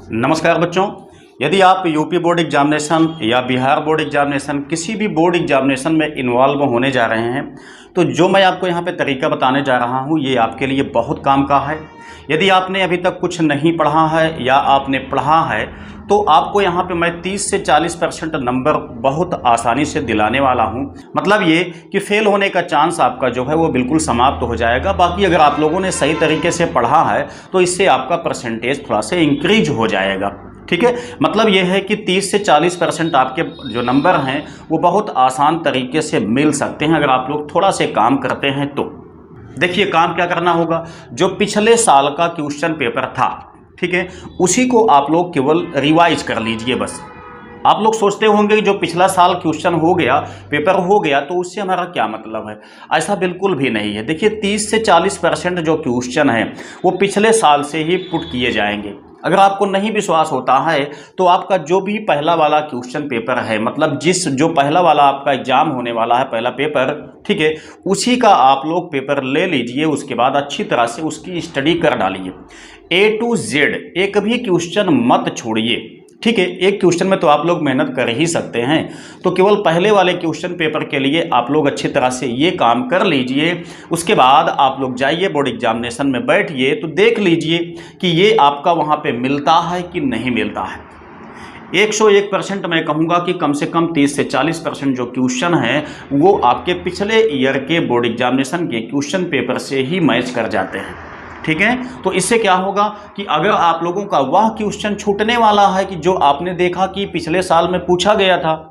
नमस्कार बच्चों, यदि आप यूपी बोर्ड एग्जामिनेशन या बिहार बोर्ड एग्जामिनेशन किसी भी बोर्ड एग्जामिनेशन में इन्वॉल्व होने जा रहे हैं तो जो मैं आपको यहाँ पे तरीका बताने जा रहा हूँ ये आपके लिए बहुत काम का है। यदि आपने अभी तक कुछ नहीं पढ़ा है या आपने पढ़ा है तो आपको यहाँ पे मैं 30 से 40% नंबर बहुत आसानी से दिलाने वाला हूँ। मतलब ये कि फेल होने का चांस आपका जो है वो बिल्कुल समाप्त हो जाएगा। बाकी अगर आप लोगों ने सही तरीके से पढ़ा है तो इससे आपका परसेंटेज थोड़ा सा इंक्रीज हो जाएगा। ठीक है, मतलब ये है कि 30 से 40% आपके जो नंबर हैं वो बहुत आसान तरीके से मिल सकते हैं अगर आप लोग थोड़ा से काम करते हैं तो। देखिए काम क्या करना होगा, जो पिछले साल का क्वेश्चन पेपर था, ठीक है, उसी को आप लोग केवल रिवाइज कर लीजिए बस। आप लोग सोचते होंगे कि जो पिछला साल क्वेश्चन हो गया, पेपर हो गया, तो उससे हमारा क्या मतलब है। ऐसा बिल्कुल भी नहीं है। देखिए 30 से 40% जो क्वेश्चन है वो पिछले साल से ही पुट किए जाएंगे। अगर आपको नहीं विश्वास होता है तो आपका जो भी पहला वाला क्वेश्चन पेपर है, मतलब जो पहला वाला आपका एग्जाम होने वाला है, पहला पेपर, ठीक है, उसी का आप लोग पेपर ले लीजिए। उसके बाद अच्छी तरह से उसकी स्टडी कर डालिए। A to Z एक भी क्वेश्चन मत छोड़िए। ठीक है, एक क्वेश्चन में तो आप लोग मेहनत कर ही सकते हैं, तो केवल पहले वाले क्वेश्चन पेपर के लिए आप लोग अच्छी तरह से ये काम कर लीजिए। उसके बाद आप लोग जाइए बोर्ड एग्जामिनेशन में बैठिए तो देख लीजिए कि ये आपका वहाँ पे मिलता है कि नहीं मिलता है। 101% मैं कहूँगा कि कम से कम 30 से 40% जो क्वेश्चन हैं वो आपके पिछले ईयर के बोर्ड एग्जामिनेशन के क्वेश्चन पेपर से ही मैच कर जाते हैं। ठीक है, तो इससे क्या होगा कि अगर आप लोगों का वह क्वेश्चन छूटने वाला है कि जो आपने देखा कि पिछले साल में पूछा गया था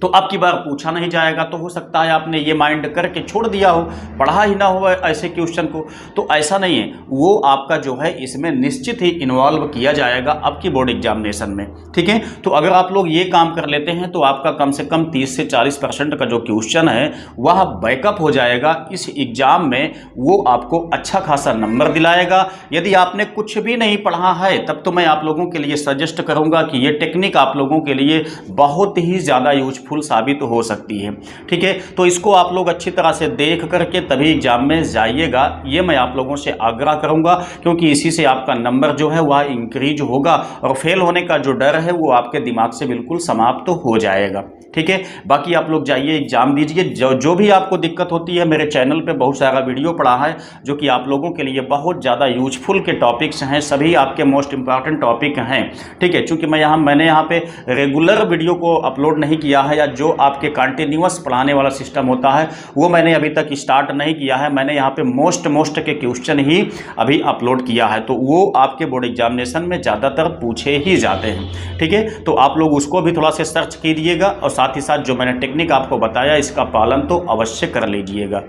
तो अब की बार पूछा नहीं जाएगा, तो हो सकता है आपने ये माइंड करके छोड़ दिया हो, पढ़ा ही ना हो ऐसे क्वेश्चन को। तो ऐसा नहीं है, वो आपका जो है इसमें निश्चित ही इन्वॉल्व किया जाएगा अब की बोर्ड एग्जामिनेशन में। ठीक है, तो अगर आप लोग ये काम कर लेते हैं तो आपका कम से कम 30 से 40% का जो क्वेश्चन है वह बैकअप हो जाएगा इस एग्जाम में। वो आपको अच्छा खासा नंबर दिलाएगा। यदि आपने कुछ भी नहीं पढ़ा है तब तो मैं आप लोगों के लिए सजेस्ट करूँगा कि ये टेक्निक आप लोगों के लिए बहुत ही ज़्यादा यूजफुल साबित हो सकती है। ठीक है, तो इसको आप लोग अच्छी तरह से देख करके तभी एग्जाम में जाइएगा, ये मैं आप लोगों से आग्रह करूंगा, क्योंकि इसी से आपका नंबर जो है वह इंक्रीज होगा और फेल होने का जो डर है वो आपके दिमाग से बिल्कुल समाप्त हो जाएगा। ठीक है, बाकी आप लोग जाइए एग्जाम दीजिए। जो भी आपको दिक्कत होती है, मेरे चैनल पे बहुत सारा वीडियो पड़ा है जो कि आप लोगों के लिए बहुत ज़्यादा यूजफुल के टॉपिक्स हैं, सभी आपके मोस्ट इंपॉर्टेंट टॉपिक हैं। ठीक है, चूँकि मैंने यहाँ पे रेगुलर वीडियो को अपलोड नहीं किया है, या जो आपके कंटिन्यूअस पढ़ाने वाला सिस्टम होता है वो मैंने अभी तक स्टार्ट नहीं किया है। मैंने यहाँ पे मोस्ट के क्वेश्चन ही अभी अपलोड किया है, तो वो आपके बोर्ड एग्जामिनेशन में ज़्यादातर पूछे ही जाते हैं। ठीक है, तो आप लोग उसको भी थोड़ा सा सर्च कीजिएगा और साथ ही साथ जो मैंने टेक्निक आपको बताया इसका पालन तो अवश्य कर लीजिएगा।